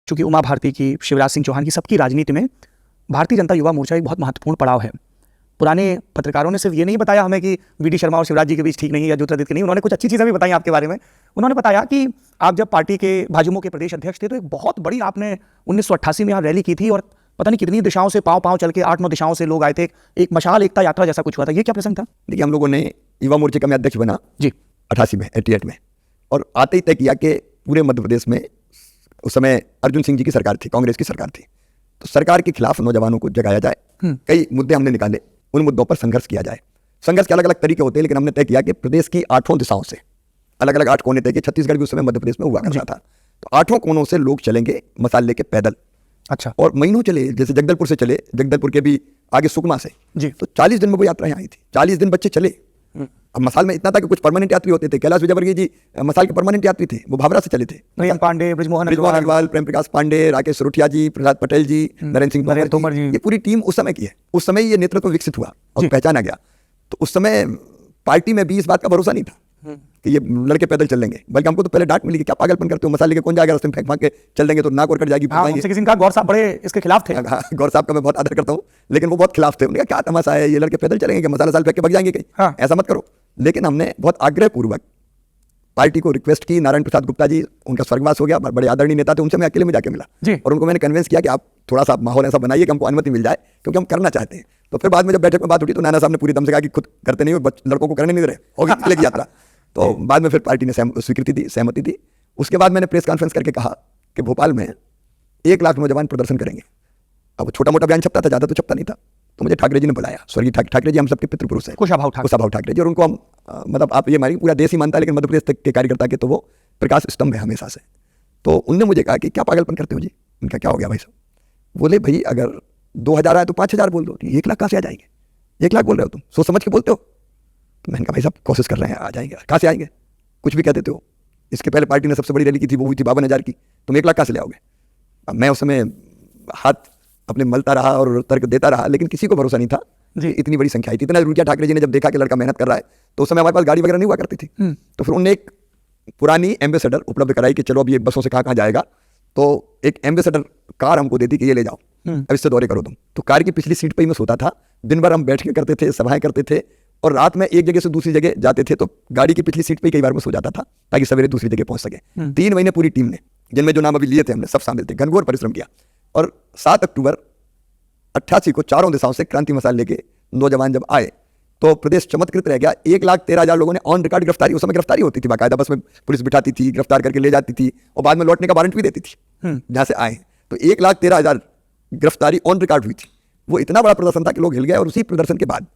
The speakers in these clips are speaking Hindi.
चूंकि उमा भारती की, शिवराज सिंह चौहान की, सबकी राजनीति में भारतीय जनता युवा मोर्चा एक बहुत महत्वपूर्ण पड़ाव है। पुराने पत्रकारों ने सिर्फ ये नहीं बताया हमें कि वी.डी. शर्मा और शिवराज जी के बीच ठीक नहीं है या ज्योतिरादित्य नहीं, उन्होंने कुछ अच्छी चीज़ें भी बताई आपके बारे में। उन्होंने बताया कि आप जब पार्टी के भाजयुमो के प्रदेश अध्यक्ष थे तो एक बहुत बड़ी आपने 1988 में यहाँ रैली की थी और पता नहीं कितनी दिशाओं से पाँव चल के 8-9 दिशाओं से लोग आए थे, एक मशाल एकता यात्रा जैसा कुछ हुआ था। ये क्या प्रसंग था? देखिए, हम लोगों ने युवा मोर्चे का मैं अध्यक्ष बना जी 88 में, और आते ही तय किया कि पूरे मध्य प्रदेश में उस समय अर्जुन सिंह जी की सरकार थी, कांग्रेस की सरकार थी, तो सरकार के खिलाफ नौजवानों को जगाया जाए। कई मुद्दे हमने निकाले, उन मुद्दों पर संघर्ष किया जाए। संघर्ष के अलग अलग तरीके होते हैं, लेकिन हमने तय किया कि प्रदेश की 8 दिशाओं से अलग अलग 8 कोने तय किए। छत्तीसगढ़ भी उस समय मध्य प्रदेश में हुआ करता था, तो 8 कोनों से लोग चलेंगे मसाल लेके पैदल। अच्छा। और महीनों चले, जैसे जगदलपुर से चले, जगदलपुर के भी आगे सुकमा से जी। तो 40 दिन में वो यात्रा यहाँ आई थी। 40 दिन बच्चे चले। अब मसाल में इतना था कि कुछ परमानेंट यात्री होते थे। कैलाश विजयवर्गीय जी मसाल के परमानेंट यात्री थे, वो भावरा से चले थे। प्रेम पांडे, ब्रिजमोहन अग्रवाल, प्रेम प्रकाश पांडे, राकेश रोटिया जी, प्रहलाद पटेल जी, नरेंद्र सिंह तोमर जी, ये पूरी टीम उस समय की है। उस समय ये नेतृत्व विकसित हुआ और पहचाना गया। तो उस समय पार्टी में भी इस बात का भरोसा नहीं था कि ये लड़के पैदल चल लेंगे, बल्कि हमको तो पहले डांट मिली कि क्या पागलपन करते हो, मसाले के कौन जाएगा, रास्ते में फेंक फांक के चल देंगे तो नाक और कट जाएगी। किसी ने कहा गौर साहब बड़े इसके खिलाफ थे। गौर साहब का मैं बहुत आदर करता हूँ, लेकिन वो बहुत खिलाफ थे। उन्होंने कहा क्या तमाशा है, ये लड़के पैदल चलेंगे, मसाला साल फेंक के भाग जाएंगे कहीं, ऐसा मत करो। लेकिन हमने बहुत आग्रहपूर्वक पार्टी को रिक्वेस्ट की। नारायण प्रसाद गुप्ता जी, उनका स्वर्गवास हो गया, बड़े आदरणीय नेता थे, उनसे मैं अकेले में जाके मिला और उनको मैंने कन्विंस किया कि आप थोड़ा सा माहौल ऐसा बनाइए कि हमको अनुमति मिल जाए, क्योंकि हम करना चाहते हैं। तो फिर बाद में जब बैठक में बात उठी तो नाना साहब ने पूरी दम से कहा कि खुद करते नहीं हो, लड़कों को करने नहीं दे रहे, होगी इसलिए यात्रा। तो बाद में फिर पार्टी ने स्वीकृति दी, सहमति दी। उसके बाद मैंने प्रेस कॉन्फ्रेंस करके कहा कि भोपाल में 1 लाख नौजवान प्रदर्शन करेंगे। अब छोटा मोटा बयान छपता था, ज़्यादा तो छपता नहीं था। तो मुझे ठाकरे जी ने बुलाया, स्वर्गीय ठाकरे जी हम सबके पितृ पुरुष हैं, कुशाभाऊ ठाकरे जी, और उनको हम मतलब आप ये हमारी पूरा देश ही मानता है, लेकिन मध्य प्रदेश तक के कार्यकर्ता के तो वो प्रकाश स्तंभ है हमेशा से। तो उनने मुझे कहा कि क्या पागलपन करते हो जी? उनका क्या हो गया भाई साहब? बोले भाई अगर 2000 आए तो 5000 बोल दो, 1 लाख कहाँ से आ जाएंगे? 1 लाख बोल रहे हो तुम, सोच समझ के बोलते हो? तो मैंने कहा भाई साहब कोशिश कर रहे हैं, आ जाएंगे। कहाँ से आएंगे? कुछ भी कह देते हो। इसके पहले पार्टी ने सबसे बड़ी रैली की थी, वो हुई थी 52,000 की, तुम 1 लाख कहाँ से ले आओगे? अब मैं उस समय हाथ अपने मलता रहा और तर्क देता रहा, लेकिन किसी को भरोसा नहीं था जी, इतनी बड़ी संख्या आई थी। इतना रुचिया ठाकरे जी ने जब देखा कि लड़का मेहनत कर रहा है, तो उस समय हमारे पास गाड़ी वगैरह नहीं हुआ करती थी। तो फिर उन्होंने एक पुरानी एम्बेसडर उपलब्ध कराई कि चलो अब ये बसों से कहाँ जाएगा, तो एक एम्बेसडर कार हमको देती कि ये ले जाओ, अब इससे दौरे करो तुम। तो कार की पिछली सीट पर ही मैं सोता था। दिन भर हम बैठ के करते थे, सभाएं करते थे, और रात में एक जगह से दूसरी जगह जाते थे तो गाड़ी की पिछली सीट पे कई बार मैं सो जाता था ताकि सवेरे दूसरी जगह पहुंच सके। 3 महीने पूरी टीम ने, जिनमें जो नाम अभी लिए थे हमने, सब शामिल थे, घनघोर परिश्रम किया। और 7 अक्टूबर 88 को चारों दिशाओं से क्रांति मसाल लेके नौजवान जब आए तो प्रदेश चमत्कृत रह गया। 1,13,000 लोगों ने ऑन रिकॉर्ड गिरफ्तारी, उस समय गिरफ्तारी होती थी बाकायदा, बस में पुलिस बिठाती थी, गिरफ्तार करके ले जाती थी और बाद में लौटने का वारंट भी देती थी जहां से आए। तो 1,13,000 गिरफ्तारी ऑन रिकॉर्ड हुई थी। वो इतना बड़ा प्रदर्शन था कि लोग हिल गए। और उसी प्रदर्शन के बाद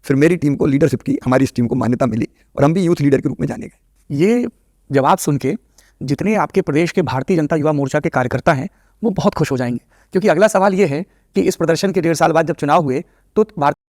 फिर मेरी टीम को लीडरशिप की, हमारी इस टीम को मान्यता मिली और हम भी यूथ लीडर के रूप में जाने गए। ये जवाब सुन के जितने आपके प्रदेश के भारतीय जनता युवा मोर्चा के कार्यकर्ता हैं वो बहुत खुश हो जाएंगे, क्योंकि अगला सवाल ये है कि इस प्रदर्शन के 1.5 साल बाद जब चुनाव हुए तो